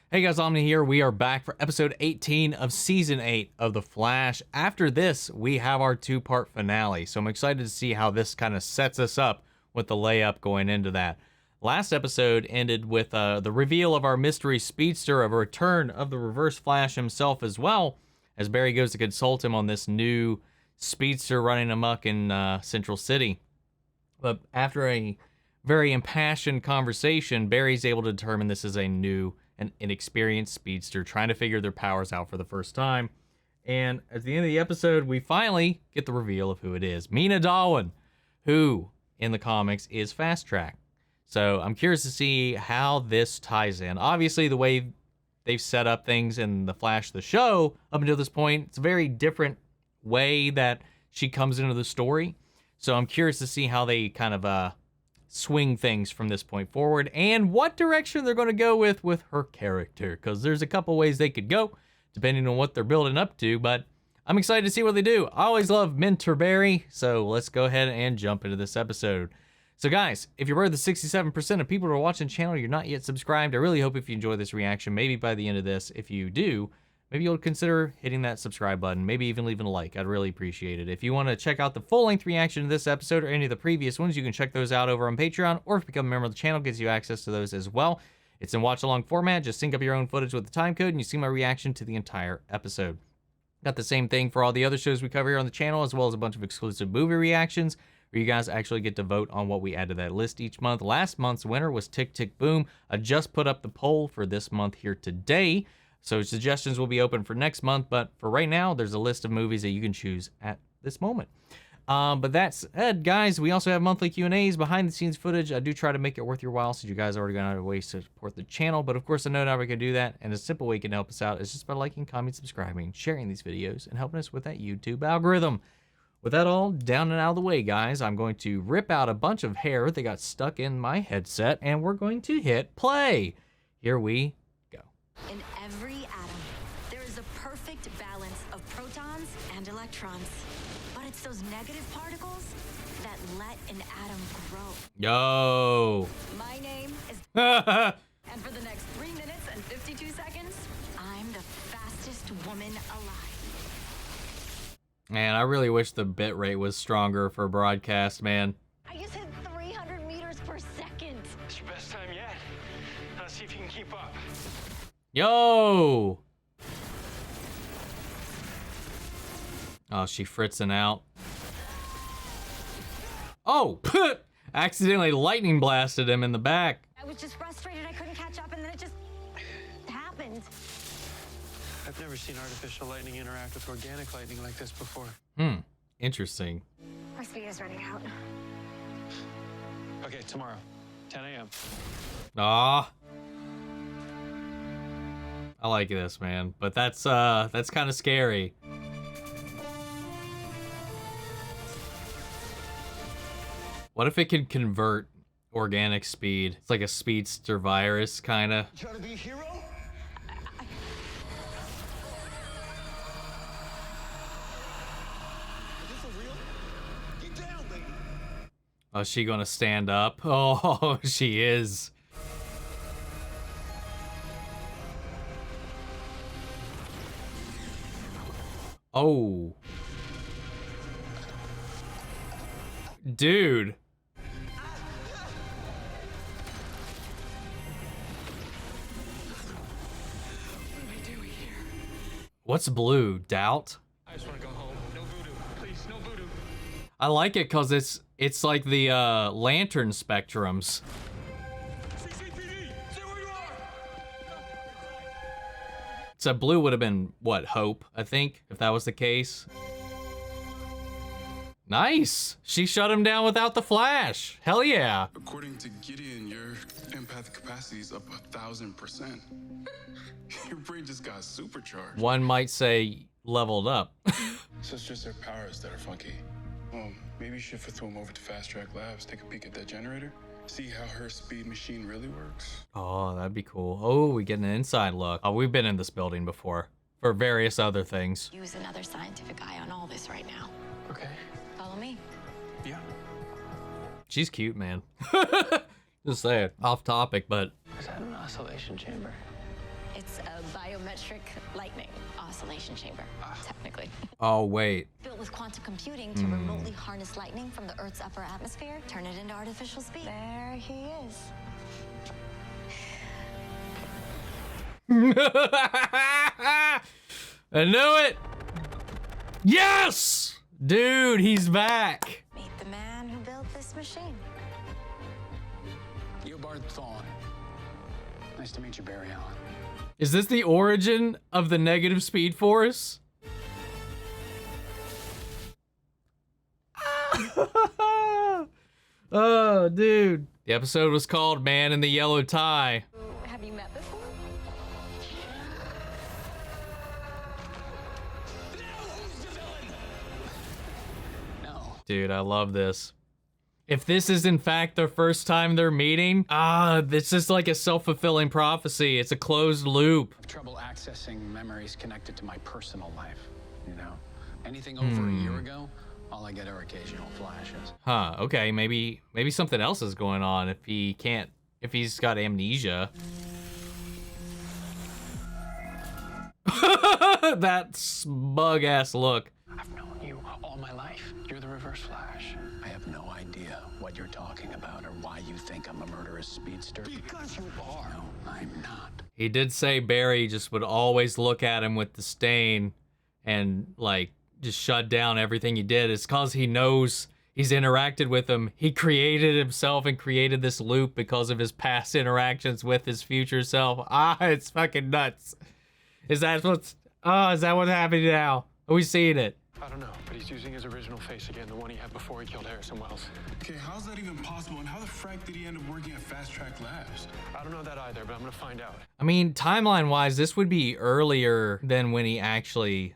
Hey guys, Omni here. We are back for episode 18 of season 8 of The Flash. After this, we have our two-part finale, so I'm excited to see how this kind of sets us up with the layup going into that. Last episode ended with the reveal of our mystery speedster, a return of the Reverse Flash himself as well, as Barry goes to consult him on this new speedster running amok in Central City. But after a very impassioned conversation, Barry's able to determine this is a new and inexperienced speedster trying to figure their powers out for the first time. And at the end of the episode, we finally get the reveal of who it is. Mina Darwin, who in the comics is Fast Track. So I'm curious to see how this ties in. Obviously, the way they've set up things in The Flash, the show, up until this point, it's a very different way that she comes into the story. So I'm curious to see how they kind of swing things from this point forward and what direction they're going to go with her character, because there's a couple ways they could go depending on what they're building up to, but I'm excited to see what they do. I always love Mentor Barry, so let's go ahead and jump into this episode. So guys, if you're one of the 67% of people who are watching the channel, you're not yet subscribed, I really hope if you enjoy this reaction, maybe by the end of this, if you do, maybe you'll consider hitting that subscribe button, maybe even leaving a like. I'd really appreciate it. If you want to check out the full-length reaction to this episode or any of the previous ones, you can check those out over on Patreon, or if you become a member of the channel, it gives you access to those as well. It's in watch-along format. Just sync up your own footage with the time code, and you see my reaction to the entire episode. Got the same thing for all the other shows we cover here on the channel, as well as a bunch of exclusive movie reactions, where you guys actually get to vote on what we add to that list each month. Last month's winner was Tick Tick Boom. I just put up the poll for this month here today. So suggestions will be open for next month, but for right now, there's a list of movies that you can choose at this moment. But that said, guys, we also have monthly Q&As, behind-the-scenes footage. I do try to make it worth your while, so you guys are already going out of ways to support the channel. But of course, I know now we can do that, and a simple way you can help us out is just by liking, commenting, subscribing, sharing these videos, and helping us with that YouTube algorithm. With that all down and out of the way, guys, I'm going to rip out a bunch of hair that got stuck in my headset, and we're going to hit play. Here we go. In every atom, there is a perfect balance of protons and electrons. But it's those negative particles that let an atom grow. Yo. My name is... and for the next 3 minutes and 52 seconds, I'm the fastest woman alive. Man, I really wish the bit rate was stronger for broadcast, man. I just hit 300 meters per second. It's your best time yet. Let's see if you can keep up. Yo! Oh, she fritzing out. Oh! Accidentally lightning blasted him in the back. I was just frustrated I couldn't catch up, and then it just happened. I've never seen artificial lightning interact with organic lightning like this before. Interesting. My speed is running out. Okay, tomorrow, 10 a.m. Ah. I like this, man, but that's kind of scary. What if it could convert organic speed? It's like a speedster virus, kind of. Trying to be a hero? Is this for real? Get down, lady. Oh, is she gonna stand up? Oh, she is. Oh. Dude. What am I doing here? What's blue? Doubt? I just want to go home. No voodoo. Please, no voodoo. I like it because it's like the lantern spectrums. CCPD, stay where you are! So blue would have been, what, hope, I think, if that was the case. Nice! She shut him down without the flash. Hell yeah. According to Gideon, your empathic capacity is up 1,000%. Your brain just got supercharged. One might say leveled up. So it's just their powers that are funky. Maybe you should throw them over to Fast Track Labs, take a peek at that generator, see how her speed machine really works. Oh, that'd be cool. Oh, we get an inside look. Oh, we've been in this building before for various other things. Use another scientific eye on all this right now. Okay. Follow me. Yeah. She's cute, man. Just saying. Off topic, but Is that an oscillation chamber? It's barometric lightning oscillation chamber, technically. Oh, wait. Built with quantum computing to remotely harness lightning from the Earth's upper atmosphere, turn it into artificial speed. There he is. I knew it. Yes, dude, he's back. Meet the man who built this machine. Eobard Thawne. Nice to meet you, Barry Allen. Is this the origin of the negative speed force? Oh, dude. The episode was called Man in the Yellow Tie. Have you met before? No. Dude, I love this. If this is in fact their first time they're meeting, it's just like a self-fulfilling prophecy. It's a closed loop. I have trouble accessing memories connected to my personal life, you know? Anything over a year ago, all I get are occasional flashes. Huh, okay, maybe something else is going on if he's got amnesia. That bug-ass look. I've known you all my life. You're the Reverse Flash. I have no idea what you're talking about or why you think I'm a murderous speedster. Because you are. No, I'm not. He did say Barry just would always look at him with disdain and like just shut down everything he did. It's cause he knows he's interacted with him. He created himself and created this loop because of his past interactions with his future self. It's fucking nuts. Is that what's happening now? Are we seeing it? I don't know, but he's using his original face again, the one he had before he killed Harrison Wells. Okay, how's that even possible? And how the frack did he end up working at Fast Track Labs? I don't know that either, but I'm gonna find out. I mean, timeline-wise, this would be earlier than when he actually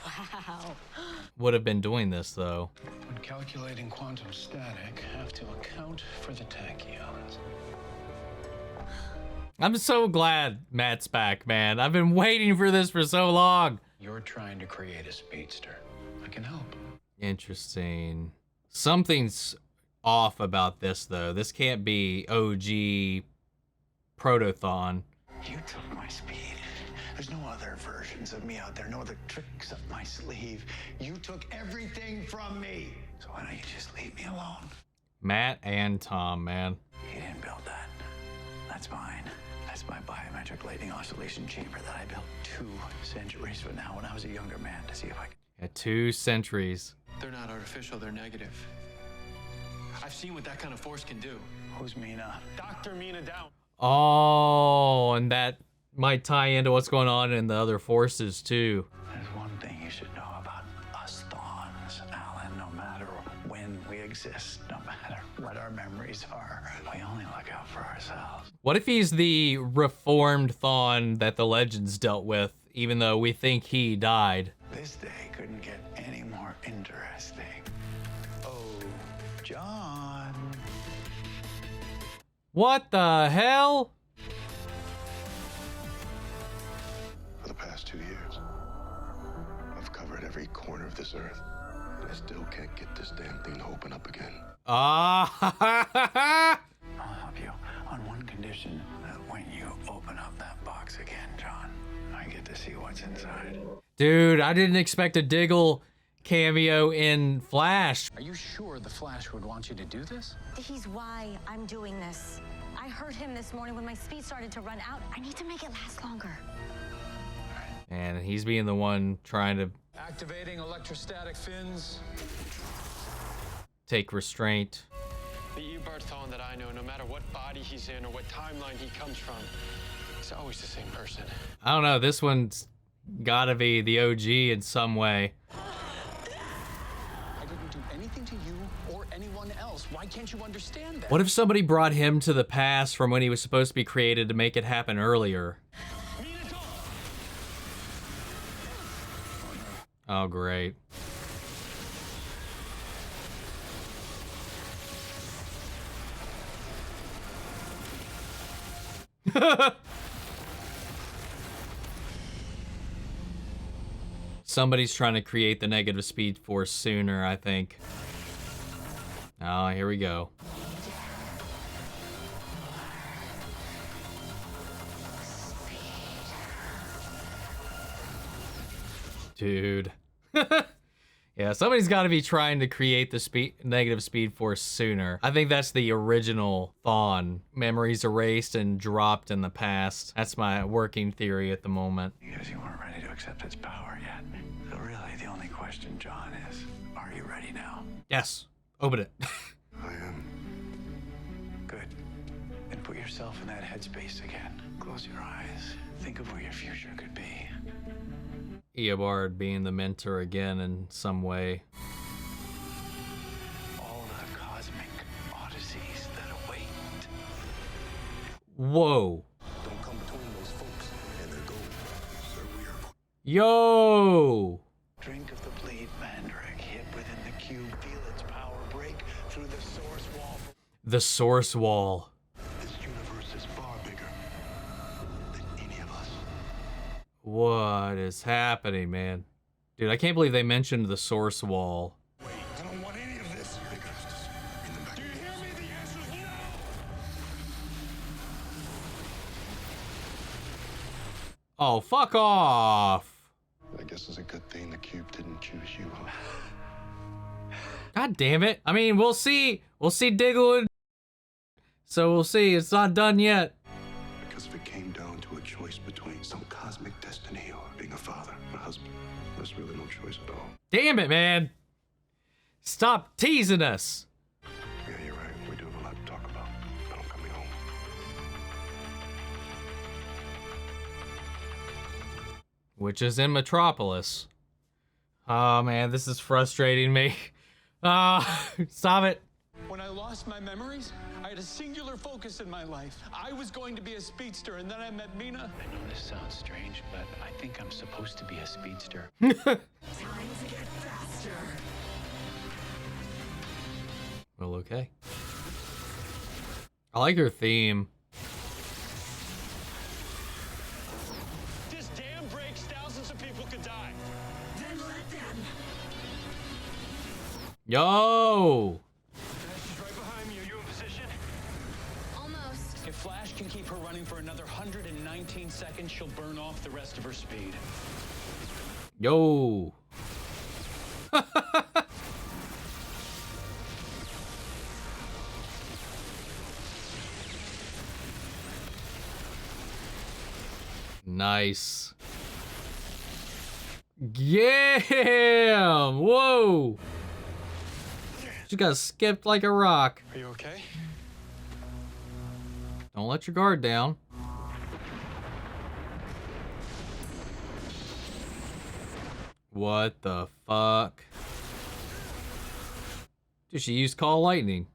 Wow. would have been doing this, though. When calculating quantum static, have to account for the tachyons. I'm so glad Matt's back, man. I've been waiting for this for so long. You're trying to create a speedster. I can help. Interesting. Something's off about this, though. This can't be OG Protothon. You took my speed. There's no other versions of me out there, no other tricks up my sleeve. You took everything from me. So why don't you just leave me alone? Matt and Tom, man. You didn't build that. That's mine. That's my biometric lightning oscillation chamber that I built 2 centuries from now when I was a younger man to see if I could. Yeah, 2 centuries. They're not artificial, they're negative. I've seen what that kind of force can do. Who's Mina? Dr. Mina Down. Oh, and that might tie into what's going on in the other forces, too. There's one thing you should know about us Thawns, Alan. No matter when we exist, no matter what our memories are, we only look out for ourselves. What if he's the reformed Thawne that the legends dealt with, even though we think he died? This day couldn't get any more interesting. Oh, John. What the hell? For the past 2 years, I've covered every corner of this earth, and I still can't get this damn thing to open up again. Ah! I'll help you on one condition, that when you open up that box again, John, I get to see what's inside. Dude, I didn't expect a Diggle cameo in Flash. Are you sure the Flash would want you to do this? He's why I'm doing this. I heard him this morning when my speed started to run out. I need to make it last longer. And he's being the one trying to Activating electrostatic fins. take restraint. The Eobard Thawne that I know, no matter what body he's in or what timeline he comes from, he's always the same person. I don't know, this one's gotta be the OG in some way. I didn't do anything to you or anyone else. Why can't you understand that? What if somebody brought him to the past from when he was supposed to be created to make it happen earlier? Oh, great. Somebody's trying to create the negative speed force sooner, I think. Oh, here we go. Dude. Yeah, somebody's got to be trying to create the negative speed force sooner. I think that's the original Thawne. Memories erased and dropped in the past. That's my working theory at the moment. Because you weren't ready to accept its power yet. So really, the only question, John, is, are you ready now? Yes. Open it. I am. Good. Then put yourself in that headspace again. Close your eyes. Think of where your future could be. Eobard being the mentor again in some way. All the cosmic odysseys that await. Whoa. Don't come between those folks and their goal. Sir, we are. Yo. Drink of the bleed mandrake. Hit within the cube. Feel its power break through the source wall. The source wall. This universe is far bigger than any of us. What is happening, man? Dude, I can't believe they mentioned the source wall. Wait, I don't want any of this. In the back. Do you hear me? The answer's no. Oh, fuck off. I guess it's a good thing the cube didn't choose you, huh? God damn it. I mean, we'll see. We'll see Diggle. So we'll see. It's not done yet. Because if it came down to a choice between some cosmic destiny or being a father, a husband, there's really no choice at all. Damn it, man. Stop teasing us. Yeah, you're right. We do have a lot to talk about. But I'm coming home. Which is in Metropolis. Oh, man, this is frustrating me. Stop it. When I lost my memories, I had a singular focus in my life. I was going to be a speedster, and then I met Mina. I know this sounds strange, but I think I'm supposed to be a speedster. Time to get faster. Well, okay. I like her theme. This dam breaks, thousands of people could die. Then let them. Yo! She's right behind me. Are you in position? Almost. If Flash can keep her running for another 119 seconds, she'll burn off the rest of her speed. Yo! Nice. Yeah! Whoa! She got skipped like a rock. Are you okay? Don't let your guard down. What the fuck? Dude, she used Call Lightning.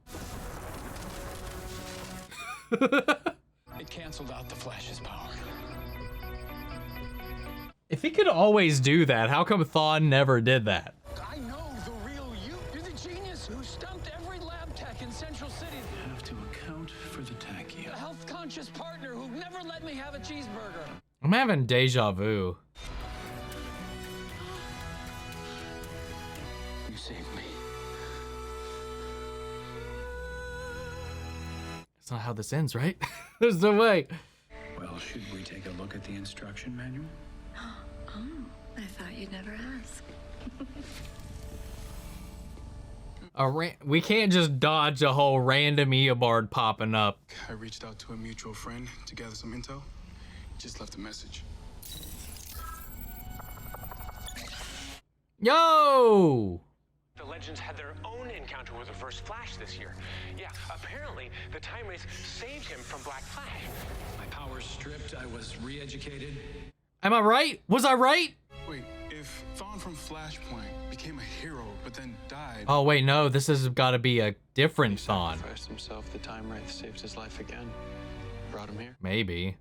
It canceled out the Flash's power. If he could always do that, how come Thawne never did that? I know the real you. You're the genius who stumped every lab tech in Central City. Have to account for the tachyon. The health-conscious partner who never let me have a cheeseburger. I'm having deja vu. You saved me. That's not how this ends, right? There's no way. Well, should we take a look at the instruction manual? Oh, I thought you'd never ask. We can't just dodge a whole random Eobard popping up. I reached out to a mutual friend to gather some intel. Just left a message. Yo! The Legends had their own encounter with Reverse Flash this year. Yeah, apparently the time race saved him from Black Flash. My powers stripped, I was re-educated. Am I right? Was I right? Wait, if Thawne from Flashpoint became a hero but then died, Oh wait, no, this has got to be a different Thawne. Sacrificed himself. The time wraith saved his life again. Brought him here. Maybe.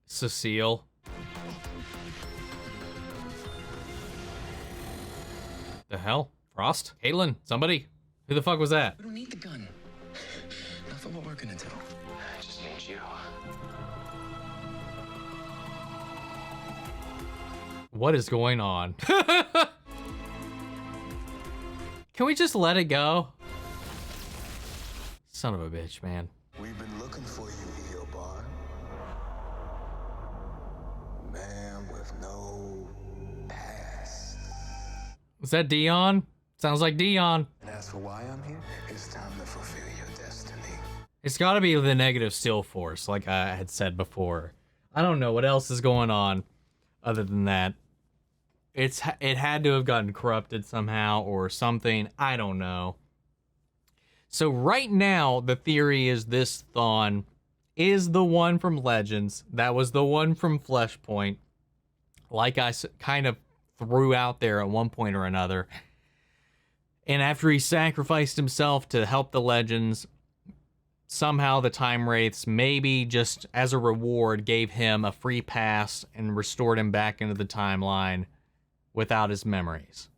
Cecile. The hell? Frost? Caitlin? Somebody? Who the fuck was that? We don't need the gun. Not for what we're gonna do. I just need you. What is going on? Can we just let it go? Son of a bitch, man. We've been looking for you, Eobard. Man with no past. Was that Dion? Sounds like Dion. And as for why I'm here, it's time to fulfill your destiny. It's got to be the negative still force, like I had said before. I don't know what else is going on other than that. It had to have gotten corrupted somehow or something. I don't know. So right now, the theory is this Thawne is the one from Legends. That was the one from Fleshpoint. Like I kind of threw out there at one point or another. And after he sacrificed himself to help the Legends, somehow the Time Wraiths, maybe just as a reward, gave him a free pass and restored him back into the timeline without his memories.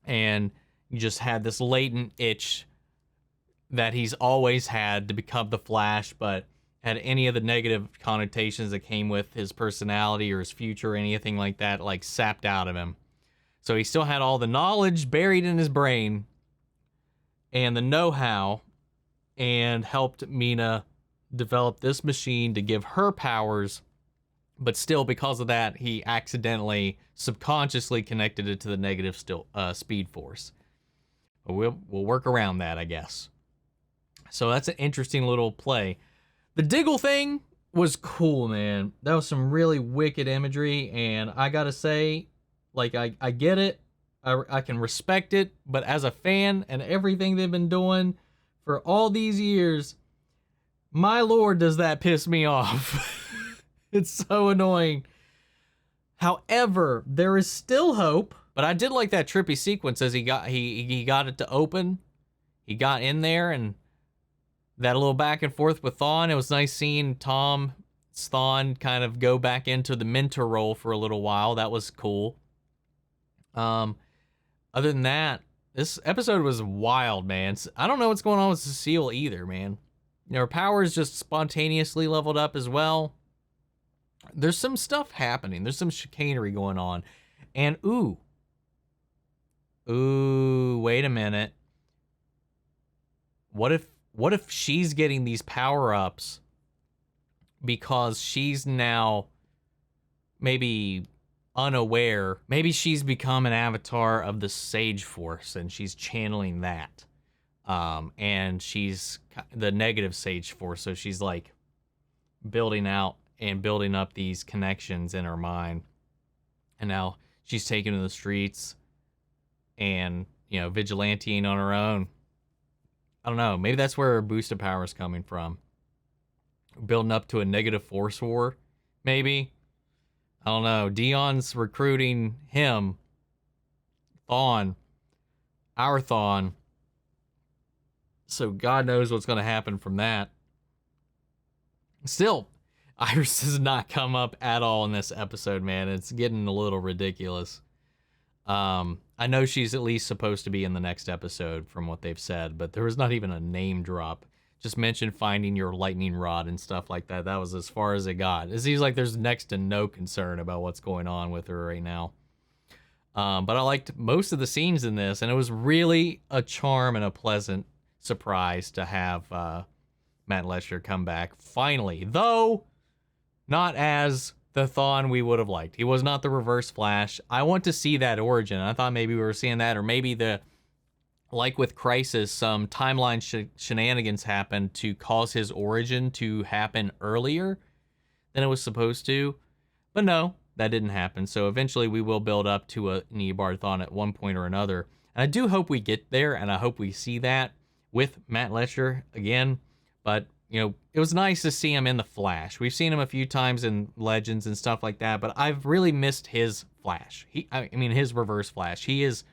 And you just had this latent itch that he's always had to become the Flash, but had any of the negative connotations that came with his personality or his future or anything like that, like, sapped out of him. So he still had all the knowledge buried in his brain and the know-how, and helped Mina develop this machine to give her powers, but still, because of that, he accidentally, subconsciously connected it to the negative speed force. But we'll work around that, I guess. So that's an interesting little play. The Diggle thing was cool, man. That was some really wicked imagery, and I gotta say, like, I get it. I can respect it, but as a fan and everything they've been doing for all these years, my lord, does that piss me off. It's so annoying. However, there is still hope, but I did like that trippy sequence as he got it to open. He got in there, and that little back and forth with Thawne. It was nice seeing Thawne kind of go back into the mentor role for a little while. That was cool. Other than that, this episode was wild, man. I don't know what's going on with Cecile either, man. You know, her powers just spontaneously leveled up as well. There's some stuff happening. There's some chicanery going on. And ooh, wait a minute. What if she's getting these power-ups because she's now maybe unaware? Maybe she's become an avatar of the Sage Force and she's channeling that. And she's the negative Sage Force, so she's like building out and building up these connections in her mind. And now she's taken to the streets and, you know, vigilanteing on her own. I don't know. Maybe that's where her boosted power is coming from. Building up to a negative force war, maybe. I don't know. Dion's recruiting him, Thawne, our Thawne. So God knows what's going to happen from that. Still, Iris does not come up at all in this episode, man. It's getting a little ridiculous. I know she's at least supposed to be in the next episode from what they've said, but there was not even a name drop. Just mentioned finding your lightning rod and stuff like that. That was as far as it got. It seems like there's next to no concern about what's going on with her right now. But I liked most of the scenes in this, and it was really a charm and a pleasant surprise to have Matt Letscher come back finally, though not as the Thawne we would have liked. He was not the Reverse Flash. I want to see that origin. I thought maybe we were seeing that, or maybe like with Crisis, some timeline shenanigans happened to cause his origin to happen earlier than it was supposed to. But no, that didn't happen. So eventually we will build up to a Eobard Thawne at one point or another. And I do hope we get there, and I hope we see that with Matt Letscher again. But, you know, it was nice to see him in the Flash. We've seen him a few times in Legends and stuff like that, but I've really missed his Flash. His Reverse Flash. He is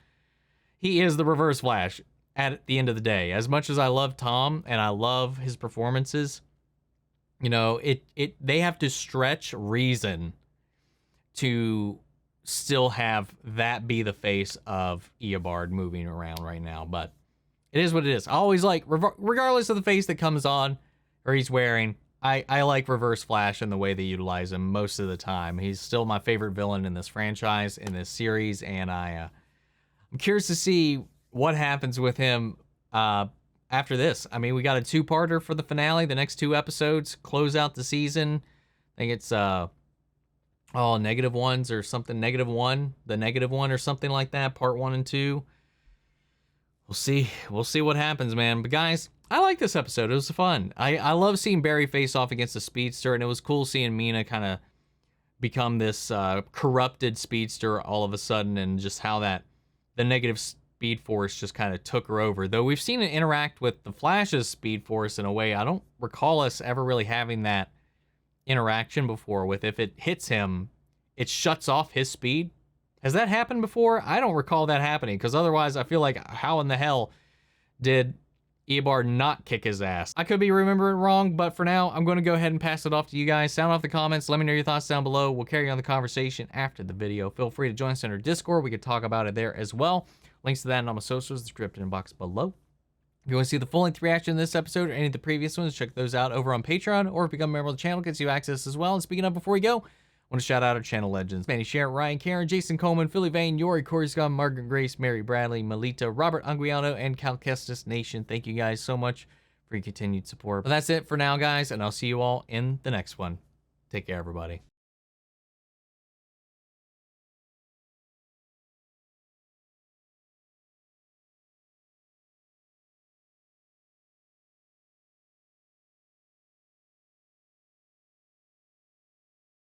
the Reverse Flash at the end of the day. As much as I love Tom and I love his performances, you know, they have to stretch reason to still have that be the face of Eobard moving around right now. But it is what it is. I always like, regardless of the face that comes on or he's wearing, I like Reverse Flash and the way they utilize him most of the time. He's still my favorite villain in this franchise, in this series, and I'm curious to see what happens with him after this. I mean, we got a 2-parter for the finale. The next 2 episodes close out the season. I think it's negative ones or something. -1, the negative one or something like that. Part 1 and 2. We'll see. We'll see what happens, man. But guys, I like this episode. It was fun. I love seeing Barry face off against the speedster, and it was cool seeing Mina kind of become this corrupted speedster all of a sudden, and just how that the negative speed force just kind of took her over. Though we've seen it interact with the Flash's speed force in a way I don't recall us ever really having that interaction before, with if it hits him, it shuts off his speed. Has that happened before? I don't recall that happening, because otherwise I feel like how in the hell did Eobard not kick his ass? I could be remembering wrong, but for now, I'm going to go ahead and pass it off to you guys. Sound off the comments. Let me know your thoughts down below. We'll carry on the conversation after the video. Feel free to join us in our Discord. We could talk about it there as well. Links to that and all my socials in the description box below. If you want to see the full-length reaction to this episode or any of the previous ones, check those out over on Patreon, or become a member of the channel, gets you access as well. And speaking of, before we go, I want to shout out our channel legends: Manny Sharon, Ryan, Karen, Jason Coleman, Philly Vane, Yori, Corey Scott, Margaret Grace, Mary Bradley, Melita, Robert Anguiano, and Calcestis Nation. Thank you guys so much for your continued support. But that's it for now, guys, and I'll see you all in the next one. Take care, everybody.